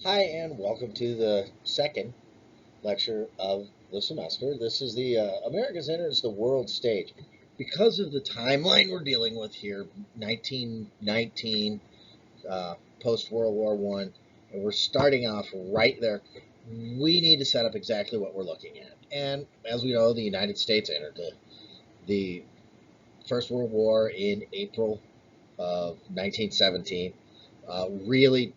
Hi, and welcome to the second lecture of the semester. This is the America's Enters the World Stage. Because of the timeline we're dealing with here, 1919, post World War One, and we're starting off right there. We need to set up exactly what we're looking at. And as we know, the United States entered the First World War in April of 1917. Really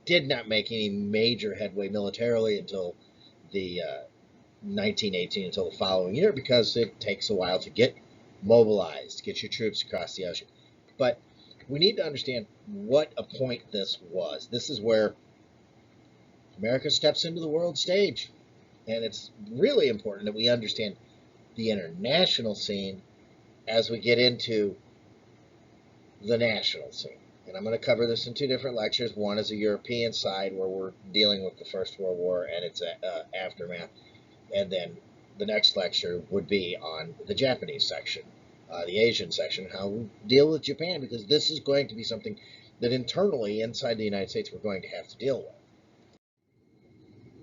did not make any major headway militarily until the 1918, until the following year, because it takes a while to get mobilized, get your troops across the ocean. But we need to understand what a point this was. This is where America steps into the world stage. And it's really important that we understand the international scene as we get into the national scene. And I'm going to cover this in two different lectures. One is a European side, where we're dealing with the First World War and its aftermath. And then the next lecture would be on the Japanese section, the Asian section, how we deal with Japan, because this is going to be something that internally inside the United States we're going to have to deal with.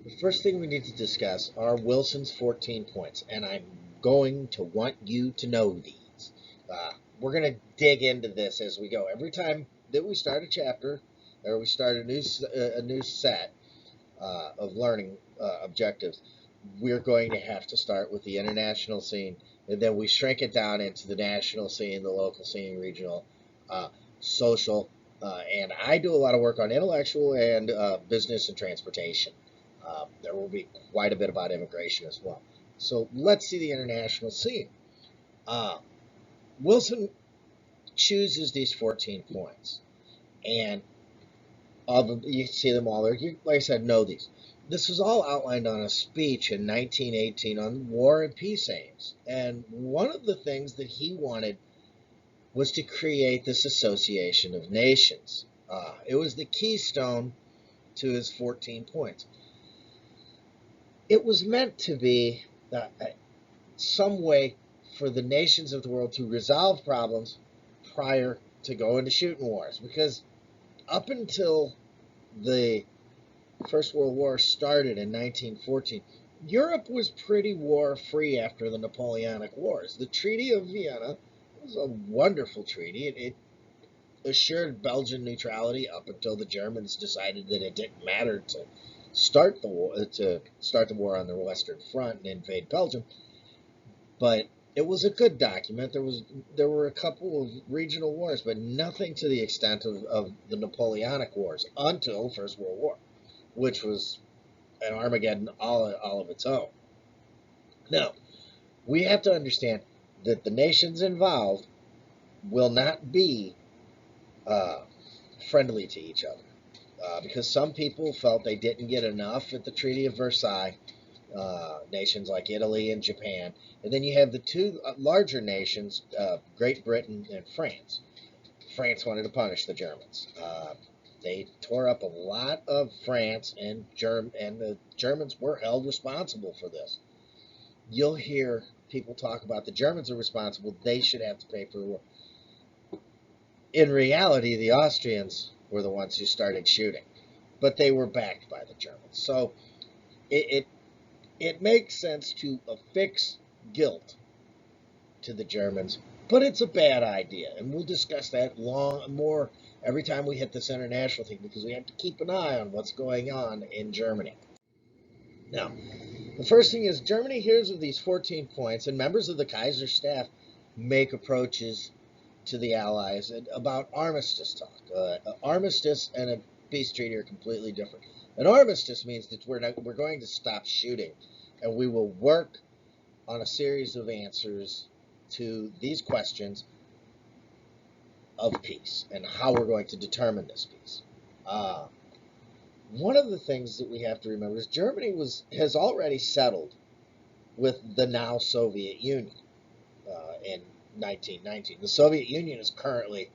The first thing we need to discuss are Wilson's 14 points, and I'm going to want you to know these. We're going to dig into this as we go. Every time that we start a chapter or we start a new set of learning objectives, we're going to have to start with the international scene, and then we shrink it down into the national scene, the local scene, regional, social, and I do a lot of work on intellectual and business and transportation. There will be quite a bit about immigration as well. So let's see the international scene. Uh, Wilson chooses these 14 points, and you can see them all there. You, like I said, know these. This was all outlined on a speech in 1918 on war and peace aims. And one of the things that he wanted was to create this association of nations. It was the keystone to his 14 points. It was meant to be some way for the nations of the world to resolve problems prior to going to shooting wars. Because up until the First World War started in 1914, Europe was pretty war free after the Napoleonic Wars. The Treaty of Vienna was a wonderful treaty. It assured Belgian neutrality up until the Germans decided that it didn't matter to start the war on the Western Front and invade Belgium. But it was a good document. There were a couple of regional wars, but nothing to the extent of the Napoleonic Wars until First World War, which was an Armageddon all of its own. Now, we have to understand that the nations involved will not be uh, friendly to each other, because some people felt they didn't get enough at the Treaty of Versailles, nations like Italy and Japan. And then you have the two larger nations, Great Britain and France. France wanted to punish the Germans. They tore up a lot of France, and the Germans were held responsible for this. You'll hear people talk about the Germans are responsible, they should have to pay for the war. In reality, the Austrians were the ones who started shooting, but they were backed by the Germans. So it, it, it makes sense to affix guilt to the Germans, but it's a bad idea. And we'll discuss that more every time we hit this international thing, because we have to keep an eye on what's going on in Germany. Now, the first thing is Germany hears of these 14 points, and members of the Kaiser staff make approaches to the Allies about armistice talk. Armistice and a peace treaty are completely different. An armistice means that we're going to stop shooting, and we will work on a series of answers to these questions of peace and how we're going to determine this peace. Uh, One of the things that we have to remember is Germany has already settled with the now Soviet Union in 1919. The Soviet Union is currently,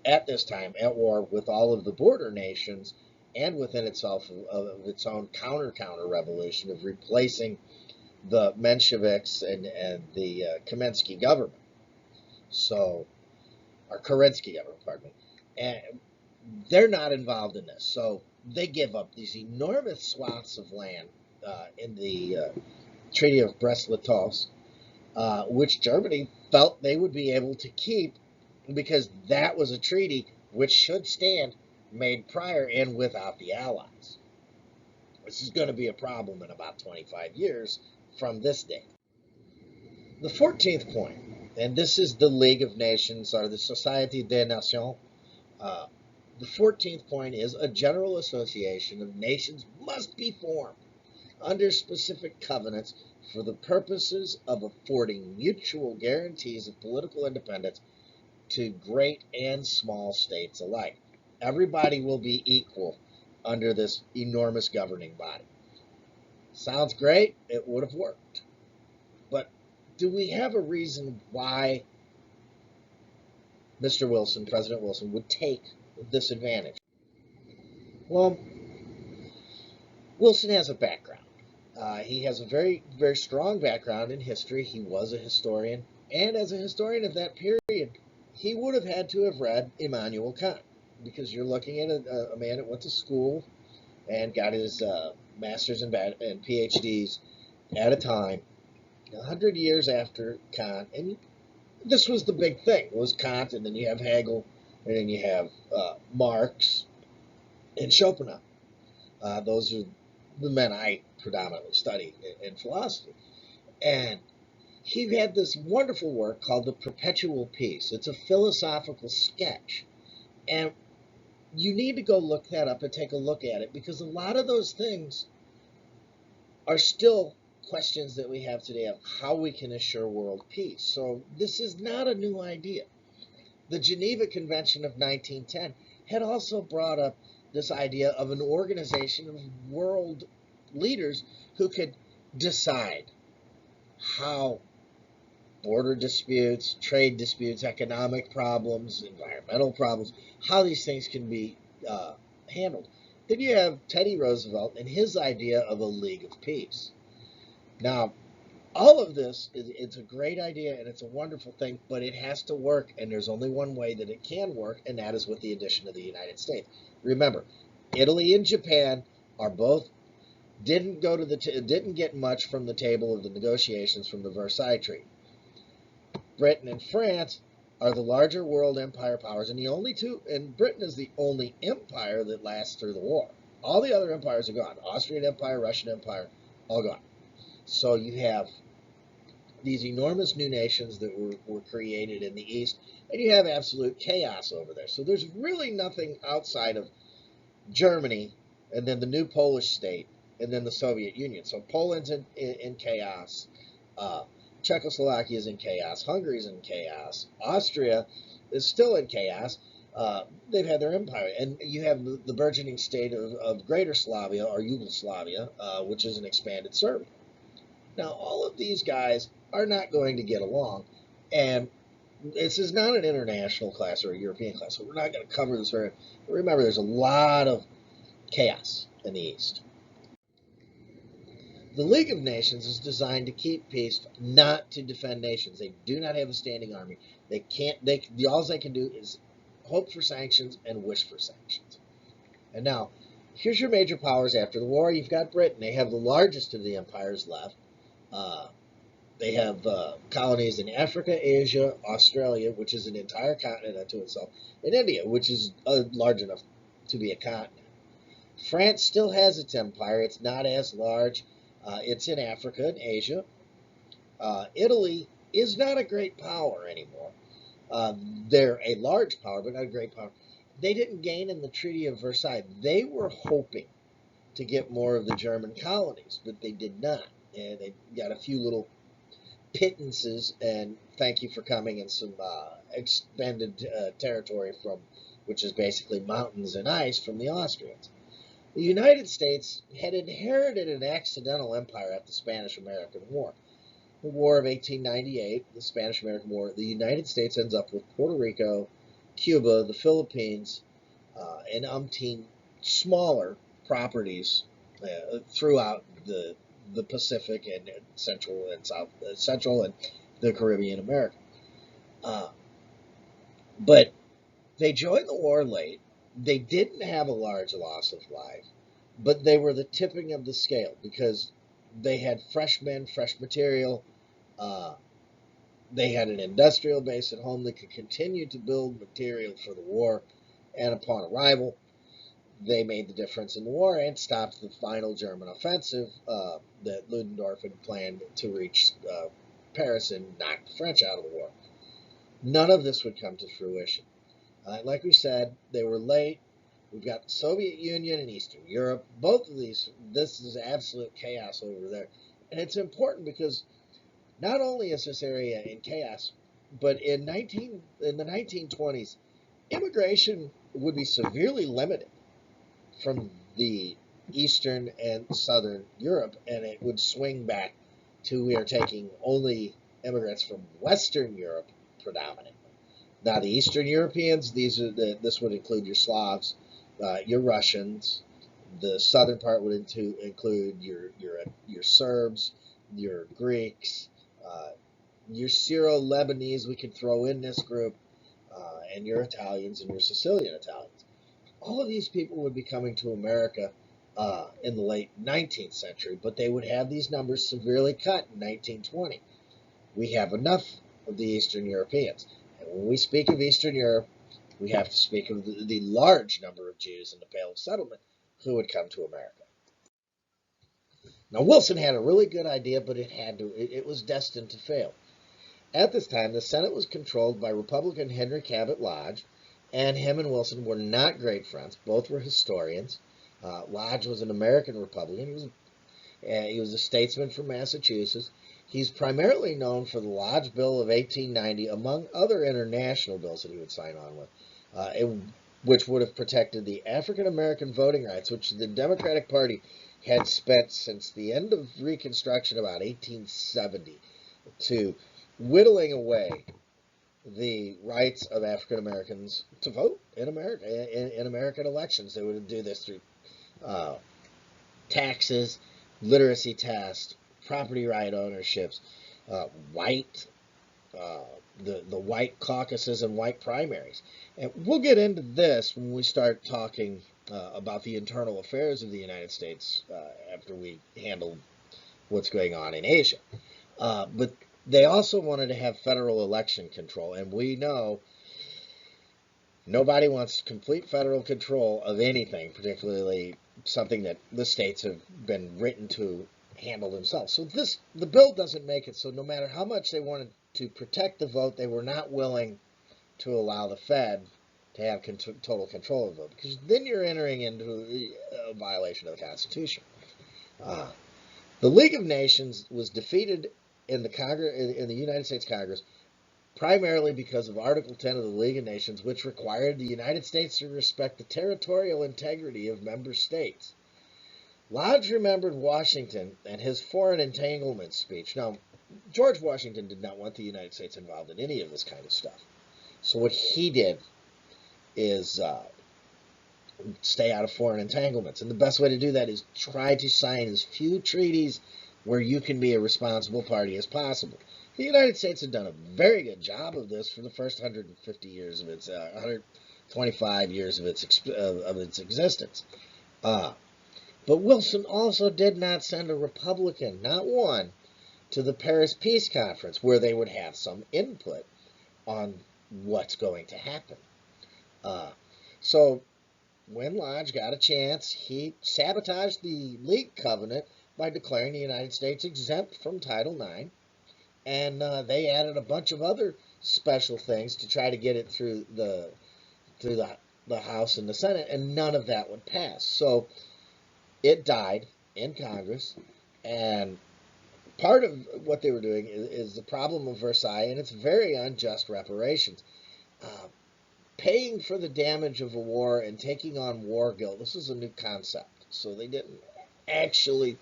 at this time, at war with all of the border nations and within itself of its own counter revolution of replacing the Mensheviks and the Kamensky government. So, or Kerensky government, pardon me. And they're not involved in this. So they give up these enormous swaths of land in the Treaty of Brest-Litovsk, which Germany felt they would be able to keep because that was a treaty which should stand made prior and without the Allies. This is going to be a problem in about 25 years from this date. The 14th point, and this is the League of Nations or the Société des Nations. The 14th point is a general association of nations must be formed under specific covenants for the purposes of affording mutual guarantees of political independence to great and small states alike. Everybody will be equal under this enormous governing body. Sounds great. It would have worked. But do we have a reason why Mr. Wilson, President Wilson, would take this advantage? Well, Wilson has a background. He has a very, very strong background in history. He was a historian. And as a historian of that period, he would have had to have read Immanuel Kant, because you're looking at a man that went to school and got his master's and PhDs at a time, 100 years after Kant. And this was the big thing, was Kant, and then you have Hegel, and then you have Marx and Schopenhauer. Those are the men I predominantly study in philosophy. And he had this wonderful work called The Perpetual Peace. It's a philosophical sketch. And you need to go look that up and take a look at it, because a lot of those things are still questions that we have today of how we can assure world peace. So this is not a new idea. The Geneva Convention of 1910 had also brought up this idea of an organization of world leaders who could decide how border disputes, trade disputes, economic problems, environmental problems, how these things can be handled. Then you have Teddy Roosevelt and his idea of a League of Peace. Now, all of this, it's a great idea and it's a wonderful thing, but it has to work, and there's only one way that it can work, and that is with the addition of the United States. Remember, Italy and Japan are both didn't get much from the table of the negotiations from the Versailles Treaty. Britain and France are the larger world empire powers, and Britain is the only empire that lasts through the war. All the other empires are gone. Austrian Empire, Russian Empire, all gone. So you have these enormous new nations that were created in the East, and you have absolute chaos over there. So there's really nothing outside of Germany, and then the new Polish state, and then the Soviet Union. So Poland's in chaos. Czechoslovakia is in chaos. Hungary's in chaos. Austria is still in chaos. They've had their empire. And you have the burgeoning state of Greater Slavia, or Yugoslavia, which is an expanded Serbia. Now, all of these guys are not going to get along. And this is not an international class or a European class, so we're not going to cover this very. Remember, there's a lot of chaos in the East. The League of Nations is designed to keep peace, not to defend nations. They do not have a standing army. They can't. All they can do is hope for sanctions and wish for sanctions. And now, here's your major powers after the war. You've got Britain. They have the largest of the empires left. They have colonies in Africa, Asia, Australia, which is an entire continent unto itself, and India, which is large enough to be a continent. France still has its empire. It's not as large. It's in Africa and Asia. Italy is not a great power anymore. They're a large power, but not a great power. They didn't gain in the Treaty of Versailles. They were hoping to get more of the German colonies, but they did not. And they got a few little pittances, and thank you for coming, and some expanded territory which is basically mountains and ice, from the Austrians. The United States had inherited an accidental empire after the Spanish-American War. The War of 1898, the Spanish-American War, the United States ends up with Puerto Rico, Cuba, the Philippines, and umpteen smaller properties throughout the Pacific and Central and Central and the Caribbean America. But they joined the war late, They didn't have a large loss of life, but they were the tipping of the scale because they had fresh men, fresh material. Uh, they had an industrial base at home that could continue to build material for the war, and upon arrival, they made the difference in the war and stopped the final German offensive that Ludendorff had planned to reach Paris and knock the French out of the war. None of this would come to fruition. Like we said, they were late. We've got the Soviet Union and Eastern Europe. Both of these, this is absolute chaos over there. And it's important because not only is this area in chaos, but in the 1920s, immigration would be severely limited from the Eastern and Southern Europe, and it would swing back to we are taking only immigrants from Western Europe predominantly. Now, the Eastern Europeans, this would include your Slavs, your Russians. The southern part would include your Serbs, your Greeks, your Syro-Lebanese. We could throw in this group, and your Italians and your Sicilian Italians. All of these people would be coming to America in the late 19th century, but they would have these numbers severely cut in 1920. We have enough of the Eastern Europeans. And when we speak of Eastern Europe, we have to speak of the large number of Jews in the Pale of Settlement who would come to America. Now, Wilson had a really good idea, but it was destined to fail. At this time, the Senate was controlled by Republican Henry Cabot Lodge, and him and Wilson were not great friends. Both were historians. Lodge was an American Republican. He was a statesman from Massachusetts. He's primarily known for the Lodge Bill of 1890, among other international bills that he would sign on with, which would have protected the African American voting rights, which the Democratic Party had spent since the end of Reconstruction, about 1870, to whittling away the rights of African Americans to vote in America, in American elections. They would do this through taxes, literacy tests, property right ownerships, white, the white caucuses and white primaries. And we'll get into this when we start talking about the internal affairs of the United States after we handle what's going on in Asia. But they also wanted to have federal election control, and we know nobody wants complete federal control of anything, particularly something that the states have been written to handle themselves. So the bill doesn't make it so no matter how much they wanted to protect the vote, they were not willing to allow the Fed to have total control of the vote, because then you're entering into a violation of the Constitution. The League of Nations was defeated in the United States Congress primarily because of Article 10 of the League of Nations, which required the United States to respect the territorial integrity of member states. Lodge remembered Washington and his foreign entanglement speech. Now, George Washington did not want the United States involved in any of this kind of stuff. So what he did is stay out of foreign entanglements. And the best way to do that is try to sign as few treaties where you can be a responsible party as possible. The United States had done a very good job of this for the first 150 years of its 125 years of its existence. But Wilson also did not send a Republican, not one, to the Paris Peace Conference where they would have some input on what's going to happen. So when Lodge got a chance, he sabotaged the League Covenant by declaring the United States exempt from Title IX. And they added a bunch of other special things to try to get it through the House and the Senate, and none of that would pass. So it died in Congress, and part of what they were doing is the problem of Versailles, and it's very unjust reparations. Paying for the damage of a war and taking on war guilt, this is a new concept. So they didn't actually...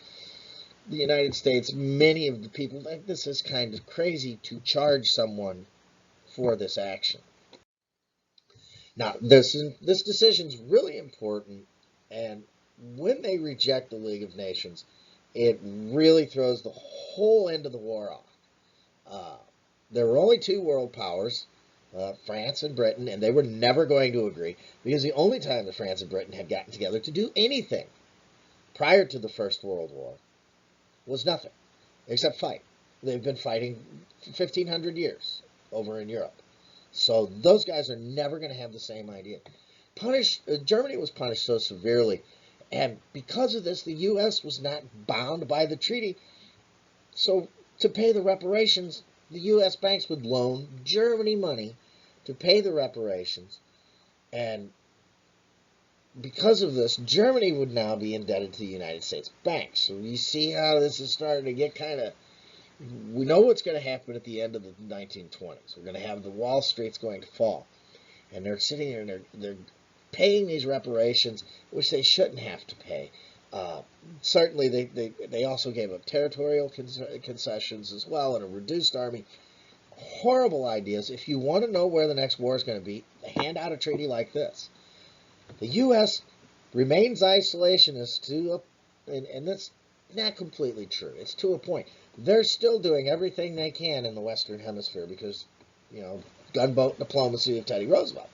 The United States, many of the people think this is kind of crazy to charge someone for this action. Now, this decision is really important, and when they reject the League of Nations, it really throws the whole end of the war off. There were only two world powers, France and Britain, and they were never going to agree because the only time that France and Britain had gotten together to do anything prior to the First World War was nothing except fight. They've been fighting for 1,500 years over in Europe. So those guys are never going to have the same idea. Germany was punished so severely, and because of this, the U.S. was not bound by the treaty. So to pay the reparations, the U.S. banks would loan Germany money to pay the reparations, and because of this, Germany would now be indebted to the United States banks. So you see how this is starting to get kind of. We know what's going to happen at the end of the 1920s. We're going to have the Wall Street's going to fall, and they're sitting there and they're paying these reparations, which they shouldn't have to pay. Certainly, they also gave up territorial concessions as well and a reduced army. Horrible ideas. If you want to know where the next war is going to be, hand out a treaty like this. The U.S. remains isolationist and that's not completely true. It's to a point. They're still doing everything they can in the Western Hemisphere because, gunboat diplomacy of Teddy Roosevelt.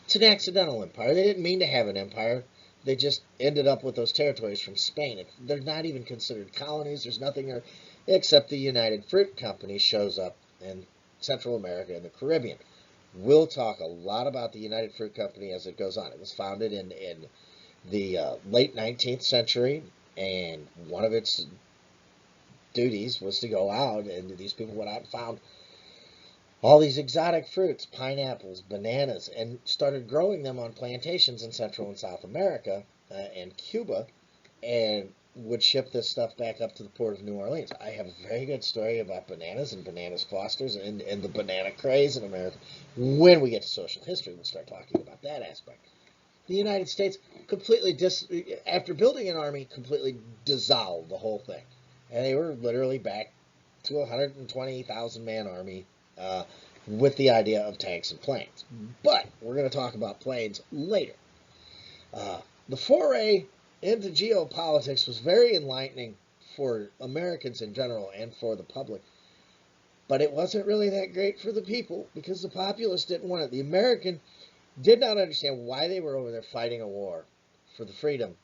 It's an accidental empire. They didn't mean to have an empire. They just ended up with those territories from Spain. They're not even considered colonies. There's nothing there except the United Fruit Company shows up in Central America and the Caribbean. We'll talk a lot about the United Fruit Company as it goes on. It was founded in the late 19th century, and one of its duties was to go out, and these people went out and found all these exotic fruits, pineapples, bananas, and started growing them on plantations in Central and South America and Cuba, and would ship this stuff back up to the port of New Orleans. I have a very good story about bananas and bananas Fosters and the banana craze in America. When we get to social history, we'll start talking about that aspect. The United States after building an army, completely dissolved the whole thing. And they were literally back to a 120,000 man army with the idea of tanks and planes. But we're going to talk about planes later. The foray into geopolitics was very enlightening for Americans in general and for the public. But it wasn't really that great for the people because the populace didn't want it. The American did not understand why they were over there fighting a war for the freedom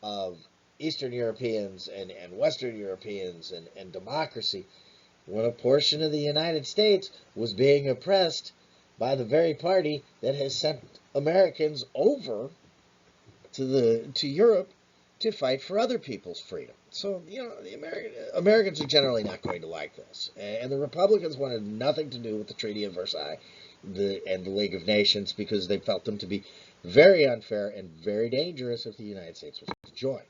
of Eastern Europeans and Western Europeans and democracy, when a portion of the United States was being oppressed by the very party that has sent Americans over to Europe to fight for other people's freedom. So, the Americans are generally not going to like this. And the Republicans wanted nothing to do with the Treaty of Versailles and the League of Nations because they felt them to be very unfair and very dangerous if the United States was to join.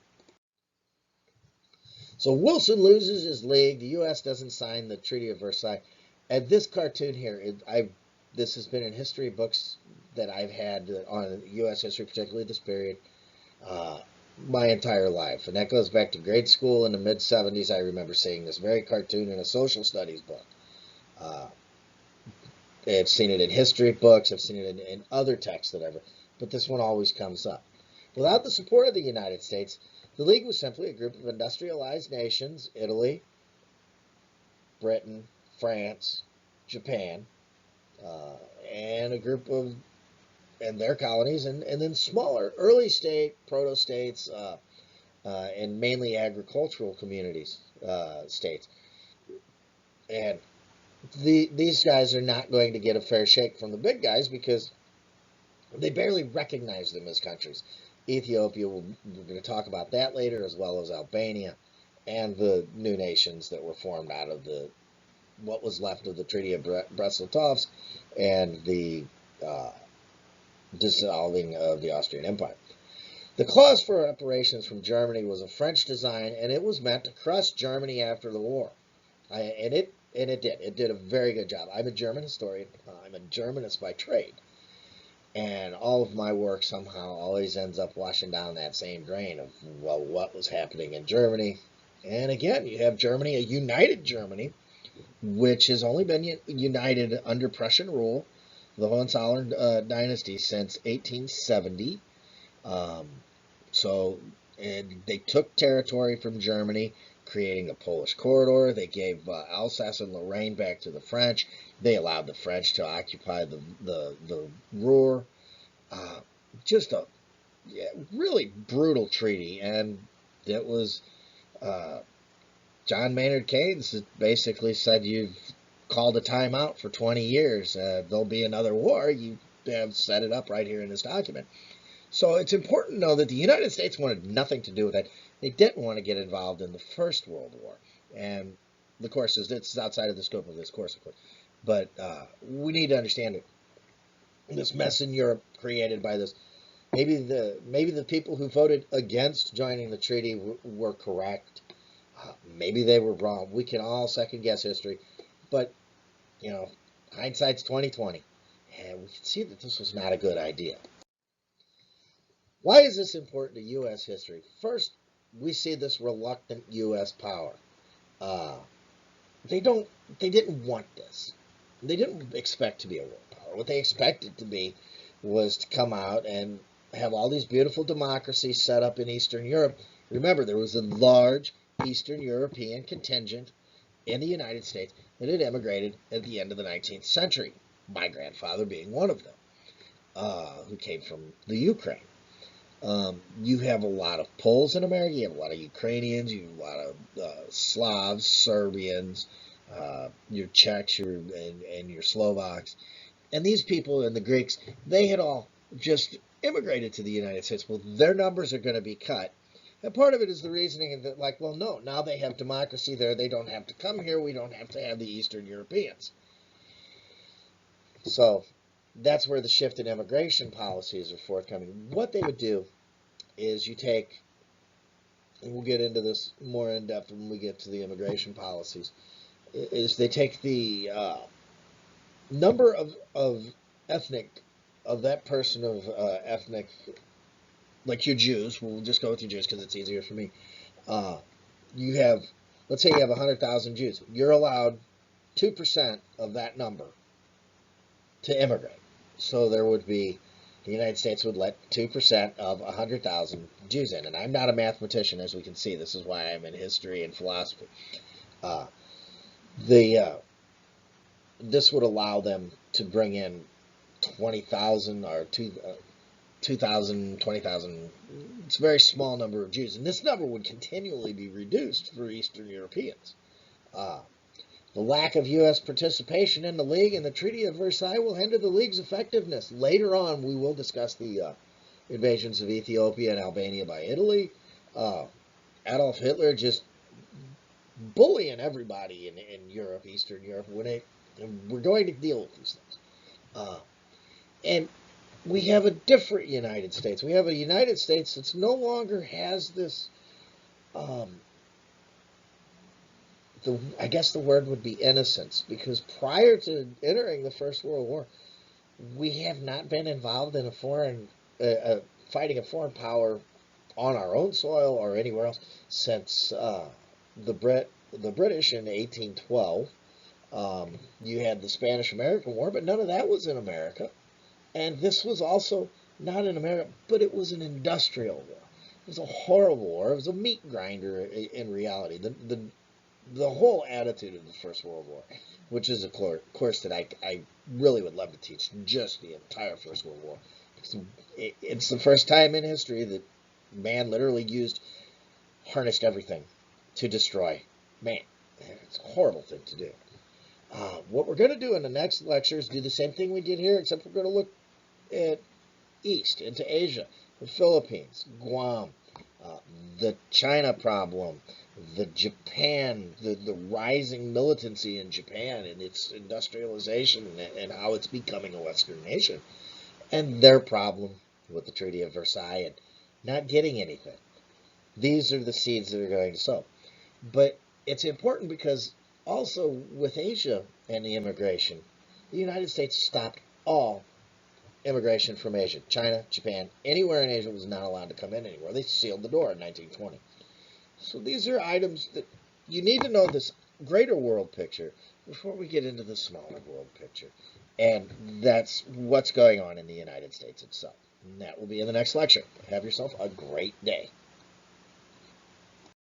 So Wilson loses his league. The U.S. doesn't sign the Treaty of Versailles. And this cartoon here, this has been in history books that I've had on U.S. history, particularly this period, my entire life. And that goes back to grade school in the mid-'70s. I remember seeing this very cartoon in a social studies book. I've seen it in history books. I've seen it in other texts that I've read. But this one always comes up. Without the support of the United States, the League was simply a group of industrialized nations, Italy, Britain, France, Japan, and a group of, and their colonies, and then smaller, early state, proto-states, and mainly agricultural communities, states. And these guys are not going to get a fair shake from the big guys because they barely recognize them as countries. Ethiopia, we're going to talk about that later, as well as Albania and the new nations that were formed out of what was left of the Treaty of Brest-Litovsk and the dissolving of the Austrian Empire. The clause for reparations from Germany was a French design, and it was meant to crush Germany after the war. And it did. It did a very good job. I'm a German historian. I'm a Germanist by trade. And all of my work somehow always ends up washing down that same drain of, well, what was happening in Germany. And again, you have Germany, a united Germany, which has only been united under Prussian rule, the Hohenzollern dynasty, since 1870. So and they took territory from Germany, creating the Polish corridor. They gave Alsace and Lorraine back to the French. They allowed the French to occupy the Ruhr. Uh, just a really brutal treaty, and it was uh, John Maynard Keynes basically said, "You've called a timeout for 20 years. There'll be another war. You have set it up right here in this document." So it's important to know that the United States wanted nothing to do with it. They didn't want to get involved in the First World War. And of course, it's outside of the scope of this course, of course. But we need to understand it. This mess in Europe created by this. Maybe the people who voted against joining the treaty were correct. Maybe they were wrong. We can all second guess history, but hindsight's 2020, and we can see that this was not a good idea. Why is this important to U.S. history? First, we see this reluctant U.S. power. Uh, they didn't want this. They didn't expect to be a world power. What they expected to be was to come out and have all these beautiful democracies set up in Eastern Europe. Remember, there was a large Eastern European contingent in the United States that had emigrated at the end of the 19th century. My grandfather being one of them, who came from the Ukraine. You have a lot of Poles in America. You have a lot of Ukrainians. You have a lot of Slavs, Serbians, your Czechs, and your Slovaks. And these people and the Greeks, they had all just immigrated to the United States. Well, their numbers are going to be cut. And part of it is the reasoning that, like, well, no, now they have democracy there. They don't have to come here. We don't have to have the Eastern Europeans. So that's where the shift in immigration policies are forthcoming. What they would do is you take, and we'll get into this more in depth when we get to the immigration policies, is they take the number of ethnic, of that person of ethnic, like your Jews, we'll just go with your Jews because it's easier for me. You have, let's say you have 100,000 Jews. You're allowed 2% of that number to immigrate. So there would be, the United States would let 2% of 100,000 Jews in. And I'm not a mathematician, as we can see. This is why I'm in history and philosophy. This would allow them to bring in 20,000 or 2,000, 20,000. It's a very small number of Jews. And this number would continually be reduced for Eastern Europeans. The lack of U.S. participation in the League and the Treaty of Versailles will hinder the League's effectiveness. Later on, we will discuss the invasions of Ethiopia and Albania by Italy. Adolf Hitler just bullying everybody in Europe, Eastern Europe. We're going to deal with these things. And we have a different United States. We have a United States that no longer has this... I guess the word would be innocence, because prior to entering the First World War, we have not been involved in fighting a foreign power on our own soil or anywhere else since the British in 1812. You had the Spanish-American War, but none of that was in America. And this was also not in America, but it was an industrial war. It was a horrible war. It was a meat grinder in reality. The whole attitude of the First World War, which is a course that I really would love to teach, just the entire First World War. It's the first time in history that man literally harnessed everything to destroy man. It's a horrible thing to do. What we're going to do in the next lecture is do the same thing we did here, except we're going to look at east, into Asia, the Philippines, Guam, the China problem, the rising militancy in Japan and its industrialization and how it's becoming a Western nation, and their problem with the Treaty of Versailles and not getting anything. These are the seeds that are going to sow. But it's important because also with Asia and the immigration, the United States stopped all immigration from Asia. China, Japan, anywhere in Asia was not allowed to come in anymore. They sealed the door in 1920. So these are items that you need to know, this greater world picture before we get into the smaller world picture. And that's what's going on in the United States itself. And that will be in the next lecture. Have yourself a great day.